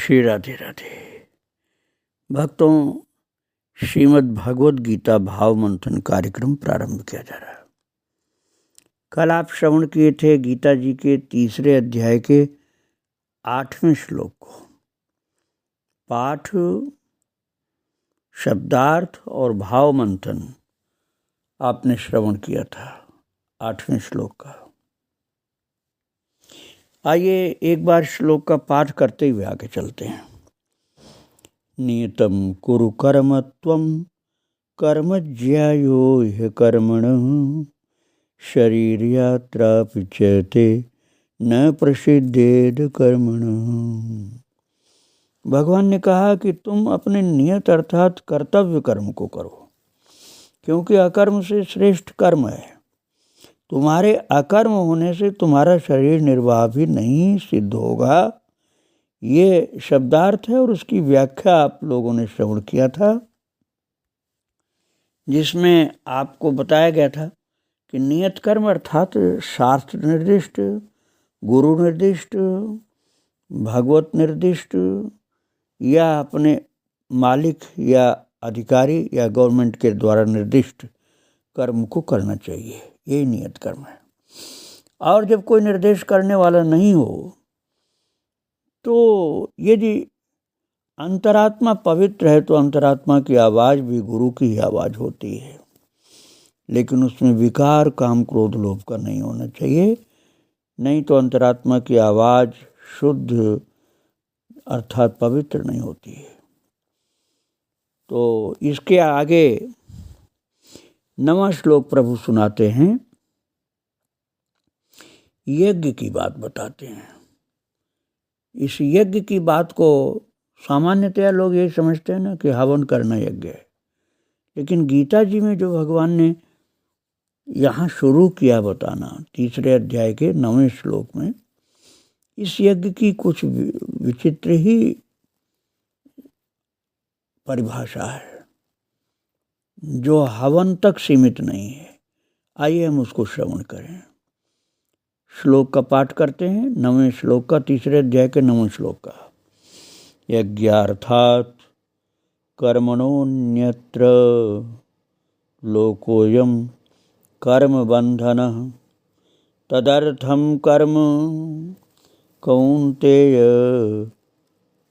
श्री राधे राधे। भक्तों, श्रीमद् भगवद गीता भाव मंथन कार्यक्रम प्रारंभ किया जा रहा है। कल आप श्रवण किए थे गीता जी के 3 अध्याय के 8वें श्लोक को। पाठ, शब्दार्थ और भाव मंथन आपने श्रवण किया था 8वें श्लोक का। आइए एक बार श्लोक का पाठ करते हुए आगे चलते हैं। नियतं कुरु कर्म त्वं कर्म ज्यायो ह्य कर्मणः शरीरयात्रापि च ते न प्रसिद्धेद कर्मणः। भगवान ने कहा कि तुम अपने नियत अर्थात कर्तव्य कर्म को करो, क्योंकि अकर्म से श्रेष्ठ कर्म है। तुम्हारे अकर्म होने से तुम्हारा शरीर निर्वाह भी नहीं सिद्ध होगा। ये शब्दार्थ है और उसकी व्याख्या आप लोगों ने श्रवण किया था, जिसमें आपको बताया गया था कि नियत कर्म अर्थात शास्त्र निर्दिष्ट, गुरु निर्दिष्ट, भगवत निर्दिष्ट या अपने मालिक या अधिकारी या गवर्नमेंट के द्वारा निर्दिष्ट कर्म को करना चाहिए। यही नियत कर्म है। और जब कोई निर्देश करने वाला नहीं हो तो यदि अंतरात्मा पवित्र है तो अंतरात्मा की आवाज़ भी गुरु की ही आवाज़ होती है, लेकिन उसमें विकार, काम, क्रोध, लोभ का नहीं होना चाहिए। नहीं तो अंतरात्मा की आवाज़ शुद्ध अर्थात पवित्र नहीं होती है। तो इसके आगे 9वां श्लोक प्रभु सुनाते हैं, यज्ञ की बात बताते हैं। इस यज्ञ की बात को सामान्यतया लोग ये समझते हैं ना कि हवन करना यज्ञ है, लेकिन गीता जी में जो भगवान ने यहाँ शुरू किया बताना 3 अध्याय के 9वें श्लोक में, इस यज्ञ की कुछ विचित्र ही परिभाषा है जो हवन तक सीमित नहीं है। आइए हम उसको श्रवण करें। श्लोक का पाठ करते हैं, 9वें श्लोक का, 3 अध्याय के 9वें श्लोक का। यज्ञार्थात् कर्मणोऽन्यत्र लोकोऽयं कर्म बंधनः तदर्थं कर्म कौन्तेय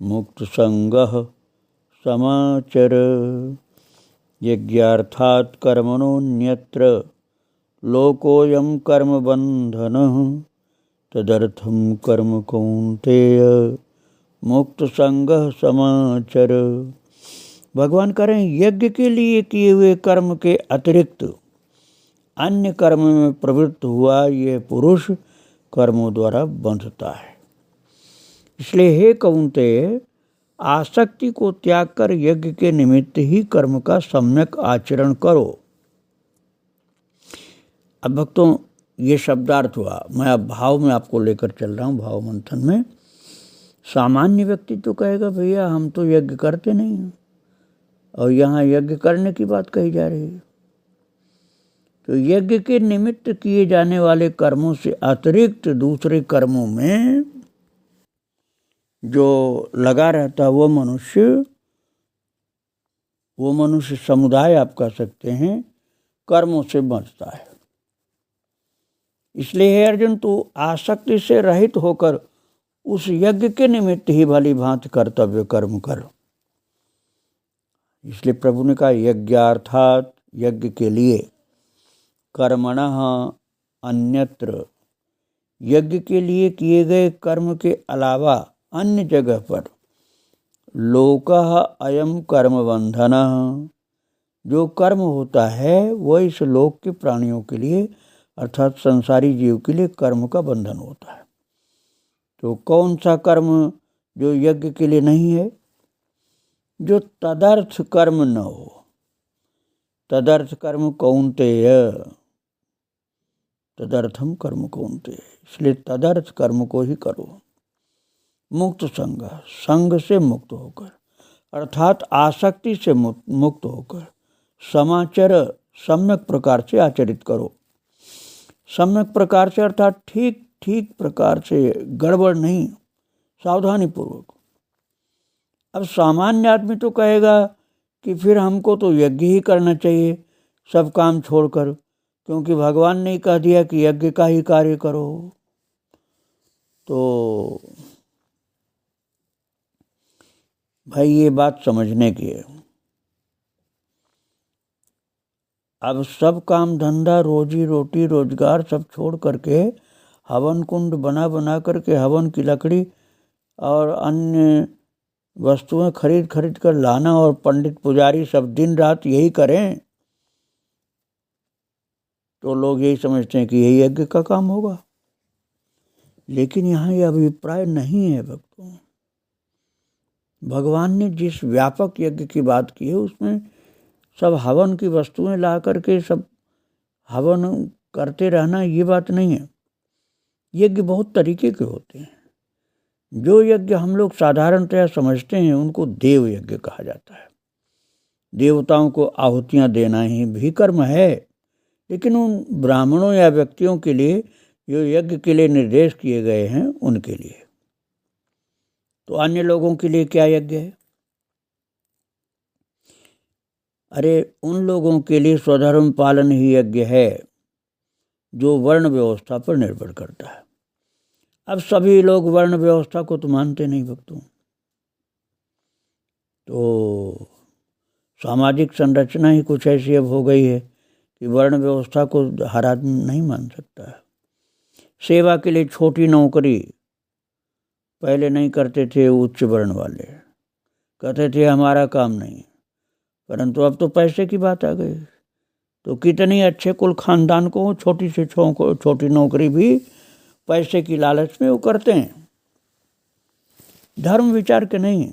मुक्तसंगः समाचर। यज्ञार्थात् कर्मणोऽन्यत्र लोकोऽयं कर्म बंधनः तदर्थं कर्म कौन्तेय मुक्त संगः समाचर। भगवान करें यज्ञ के लिए किए हुए कर्म के अतिरिक्त अन्य कर्म में प्रवृत्त हुआ ये पुरुष कर्मों द्वारा बंधता है। इसलिए हे कौन्तेय, आसक्ति को त्याग कर यज्ञ के निमित्त ही कर्म का सम्यक आचरण करो। अब भक्तों, ये शब्दार्थ हुआ। मैं अब भाव में आपको लेकर चल रहा हूँ, भाव मंथन में। सामान्य व्यक्ति तो कहेगा भैया हम तो यज्ञ करते नहीं हैं, और यहाँ यज्ञ करने की बात कही जा रही है। तो यज्ञ के निमित्त किए जाने वाले कर्मों से अतिरिक्त दूसरे कर्मों में जो लगा रहता वो मनुष्य समुदाय आप कह सकते हैं, कर्मों से बचता है। इसलिए हे अर्जुन, तू आसक्ति से रहित होकर उस यज्ञ के निमित्त ही भली भांति कर्तव्य कर्म कर। इसलिए प्रभु ने कहा यज्ञार्थात, यज्ञ के लिए, कर्मणः अन्यत्र, यज्ञ के लिए किए गए कर्म के अलावा अन्य जगह पर, लोकः अयम कर्म बंधनः, जो कर्म होता है वह इस लोक के प्राणियों के लिए अर्थात संसारी जीव के लिए कर्म का बंधन होता है। तो कौन सा कर्म जो यज्ञ के लिए नहीं है? जो तदर्थ कर्म न हो। तदर्थ कर्म कौन्तेय, तदर्थम कर्म कौन्तेय। इसलिए तदर्थ कर्म को ही करो। मुक्त संग, संग से मुक्त होकर अर्थात आसक्ति से मुक्त होकर, समाचर, सम्यक प्रकार से आचरित करो। सम्यक प्रकार से अर्थात ठीक प्रकार से, गड़बड़ नहीं, सावधानी पूर्वक। अब सामान्य आदमी तो कहेगा कि फिर हमको तो यज्ञ ही करना चाहिए सब काम छोड़कर, क्योंकि भगवान ने कह दिया कि यज्ञ का ही कार्य करो। तो भाई ये बात समझने की है। अब सब काम धंधा रोजी रोटी रोजगार सब छोड़ करके हवन कुंड बना करके हवन की लकड़ी और अन्य वस्तुएं खरीद कर लाना और पंडित पुजारी सब दिन रात यही करें तो लोग यही समझते हैं कि यही यज्ञ का काम होगा। लेकिन यहाँ ये अभिप्राय नहीं है भक्तों। भगवान ने जिस व्यापक यज्ञ की बात की है उसमें सब हवन की वस्तुएं ला करके सब हवन करते रहना ये बात नहीं है। यज्ञ बहुत तरीके के होते हैं। जो यज्ञ हम लोग साधारणतया समझते हैं उनको देव यज्ञ कहा जाता है। देवताओं को आहुतियाँ देना ही भी कर्म है, लेकिन उन ब्राह्मणों या व्यक्तियों के लिए जो यज्ञ के लिए निर्देश किए गए हैं उनके लिए। तो अन्य लोगों के लिए क्या यज्ञ है? अरे उन लोगों के लिए स्वधर्म पालन ही यज्ञ है जो वर्ण व्यवस्था पर निर्भर करता है। अब सभी लोग वर्ण व्यवस्था को तो मानते नहीं भक्तों। तो सामाजिक संरचना ही कुछ ऐसी अब हो गई है कि वर्ण व्यवस्था को हर आदमी नहीं मान सकता है। सेवा के लिए छोटी नौकरी पहले नहीं करते थे उच्च वर्ण वाले, कहते थे हमारा काम नहीं, परंतु अब तो पैसे की बात आ गई तो कितनी अच्छे कुल खानदान को छोटी से छोटी नौकरी भी पैसे की लालच में वो करते हैं, धर्म विचार के नहीं।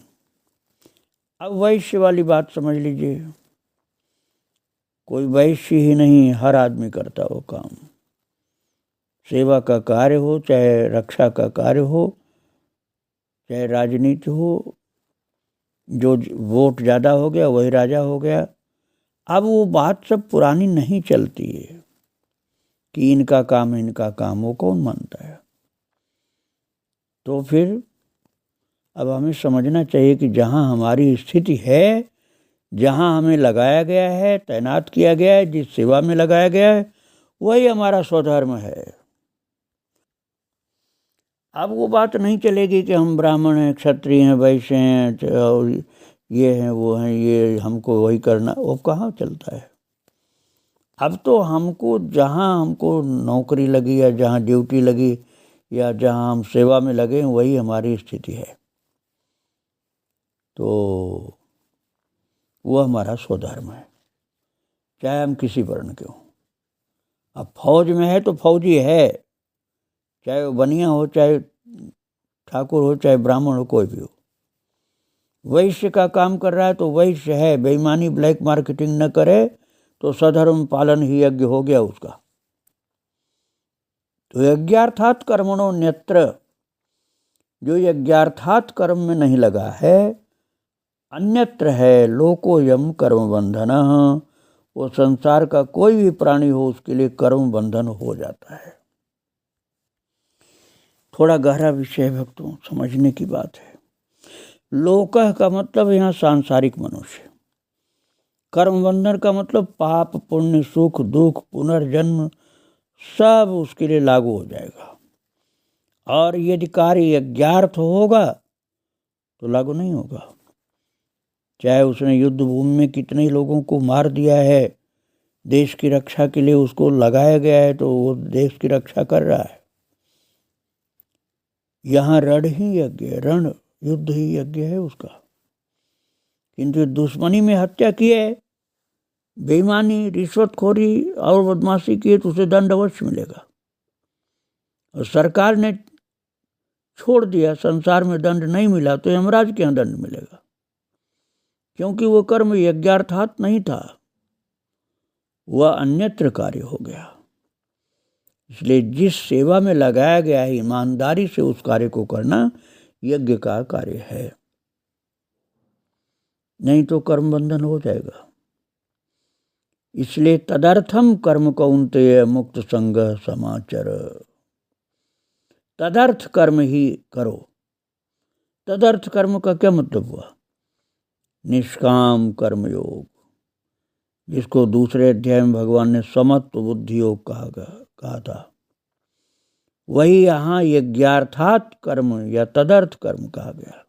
अब वैश्य वाली बात समझ लीजिए, कोई वैश्य ही नहीं, हर आदमी करता वो काम। सेवा का कार्य हो, चाहे रक्षा का कार्य हो, चाहे राजनीति हो, जो वोट ज़्यादा हो गया वही राजा हो गया। अब वो बात सब पुरानी नहीं चलती है कि इनका काम, वो कौन मानता है। तो फिर अब हमें समझना चाहिए कि जहाँ हमारी स्थिति है, जहाँ हमें लगाया गया है, तैनात किया गया है, जिस सेवा में लगाया गया है, वही हमारा स्वधर्म है। अब वो बात नहीं चलेगी कि हम ब्राह्मण हैं, क्षत्रिय हैं, वैश्य हैं और ये हैं वो हैं, ये हमको वही करना, वो कहाँ चलता है। अब तो हमको जहाँ हमको नौकरी लगी या जहाँ ड्यूटी लगी या जहाँ हम सेवा में लगे वही हमारी स्थिति है, तो वो हमारा स्वधर्म है, चाहे हम किसी वर्ण के हों। अब फौज में है तो फौजी है, चाहे वो बनिया हो, चाहे ठाकुर हो, चाहे ब्राह्मण हो, कोई भी हो। वैश्य का काम कर रहा है तो वैश्य है, बेईमानी ब्लैक मार्केटिंग न करे तो सधर्म पालन ही यज्ञ हो गया उसका। तो यज्ञार्थात कर्मणो न्यत्र, जो यज्ञार्थात कर्म में नहीं लगा है, अन्यत्र है लोकोयम कर्म बंधन, वो संसार का कोई भी प्राणी हो उसके लिए कर्म बंधन हो जाता है। थोड़ा गहरा विषय भक्तों, समझने की बात है। लोकः का मतलब यहाँ सांसारिक मनुष्य, कर्म बंधन का मतलब पाप पुण्य सुख दुख पुनर्जन्म सब उसके लिए लागू हो जाएगा। और यदि कार्य यज्ञार्थ होगा तो लागू नहीं होगा। चाहे उसने युद्ध भूमि में कितने लोगों को मार दिया है, देश की रक्षा के लिए उसको लगाया गया है तो वो देश की रक्षा कर रहा है। यहाँ रण ही यज्ञ है, रण युद्ध ही यज्ञ है उसका। किंतु दुश्मनी में हत्या की है, बेईमानी रिश्वतखोरी और बदमाशी की है तो उसे दंड अवश्य मिलेगा। और सरकार ने छोड़ दिया, संसार में दंड नहीं मिला तो यमराज के यहाँ दंड मिलेगा, क्योंकि वो कर्म यज्ञार्थात नहीं था, वह अन्यत्र कार्य हो गया। इसलिए जिस सेवा में लगाया गया है ईमानदारी से उस कार्य को करना यज्ञ का कार्य है, नहीं तो कर्म बंधन हो जाएगा। इसलिए तदर्थम कर्म कौन्तेय मुक्त संग समाचर, तदर्थ कर्म ही करो। तदर्थ कर्म का क्या मतलब हुआ? निष्काम कर्मयोग, जिसको दूसरे अध्याय में भगवान ने समत्व बुद्धि योग कहा था, वही यहाँ यज्ञार्थात कर्म या तदर्थ कर्म कहा गया।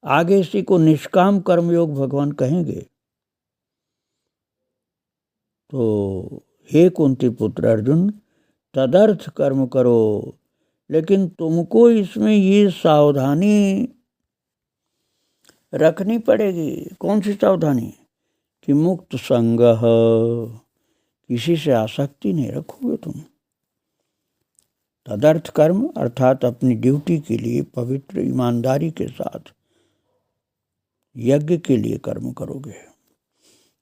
आगे इसी को निष्काम कर्मयोग भगवान कहेंगे। तो हे कुंती पुत्र अर्जुन, तदर्थ कर्म करो, लेकिन तुमको इसमें ये सावधानी रखनी पड़ेगी। कौन सी सावधानी? कि मुक्त संग, किसी से आसक्ति नहीं रखोगे तुम। तदर्थ कर्म अर्थात अपनी ड्यूटी के लिए पवित्र ईमानदारी के साथ यज्ञ के लिए कर्म करोगे,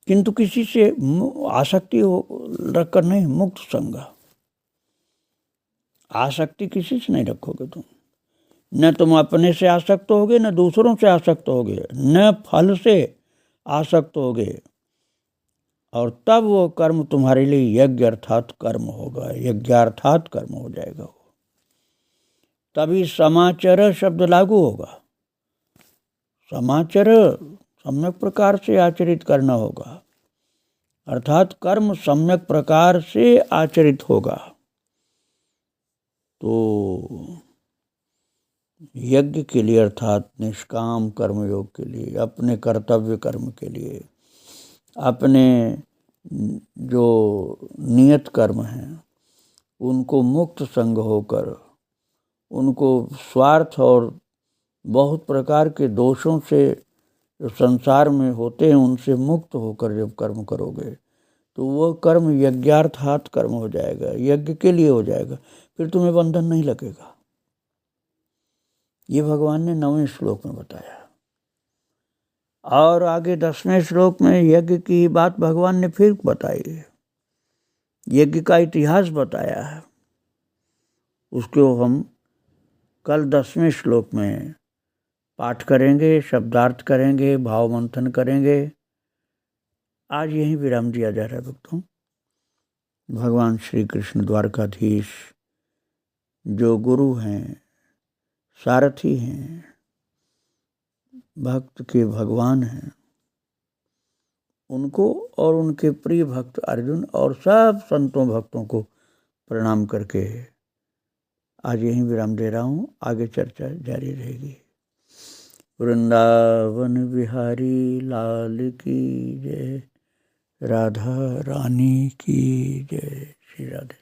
किंतु किसी से आसक्ति रखकर नहीं। मुक्त संग, आसक्ति किसी से नहीं रखोगे तुम। न तुम अपने से आसक्त होगे, न दूसरों से आसक्त होगे, न फल से आसक्त होगे, और तब वो कर्म तुम्हारे लिए यज्ञ अर्थात कर्म होगा, यज्ञार्थात कर्म हो जाएगा। तभी समाचर शब्द लागू होगा। समाचर सम्यक प्रकार से आचरित करना होगा, अर्थात कर्म सम्यक प्रकार से आचरित होगा। तो यज्ञ के लिए अर्थात निष्काम कर्मयोग के लिए, अपने कर्तव्य कर्म के लिए, अपने जो नियत कर्म हैं उनको मुक्त संग होकर, उनको स्वार्थ और बहुत प्रकार के दोषों से जो संसार में होते हैं उनसे मुक्त होकर जब कर्म करोगे तो वह कर्म यज्ञार्थात कर्म हो जाएगा, यज्ञ के लिए हो जाएगा। फिर तुम्हें बंधन नहीं लगेगा। ये भगवान ने 9वें श्लोक में बताया। और आगे 10वें श्लोक में यज्ञ की बात भगवान ने फिर बताई है, यज्ञ का इतिहास बताया है। उसको हम कल 10वें श्लोक में पाठ करेंगे, शब्दार्थ करेंगे, भाव मंथन करेंगे। आज यहीं विराम दिया जा रहा है भक्तों। भगवान श्री कृष्ण द्वारकाधीश जो गुरु हैं, सारथी हैं, भक्त के भगवान हैं, उनको और उनके प्रिय भक्त अर्जुन और सब संतों भक्तों को प्रणाम करके आज यहीं विराम दे रहा हूँ। आगे चर्चा जारी रहेगी। वृंदावन बिहारी लाल की जय, राधा रानी की जय। श्री राधे।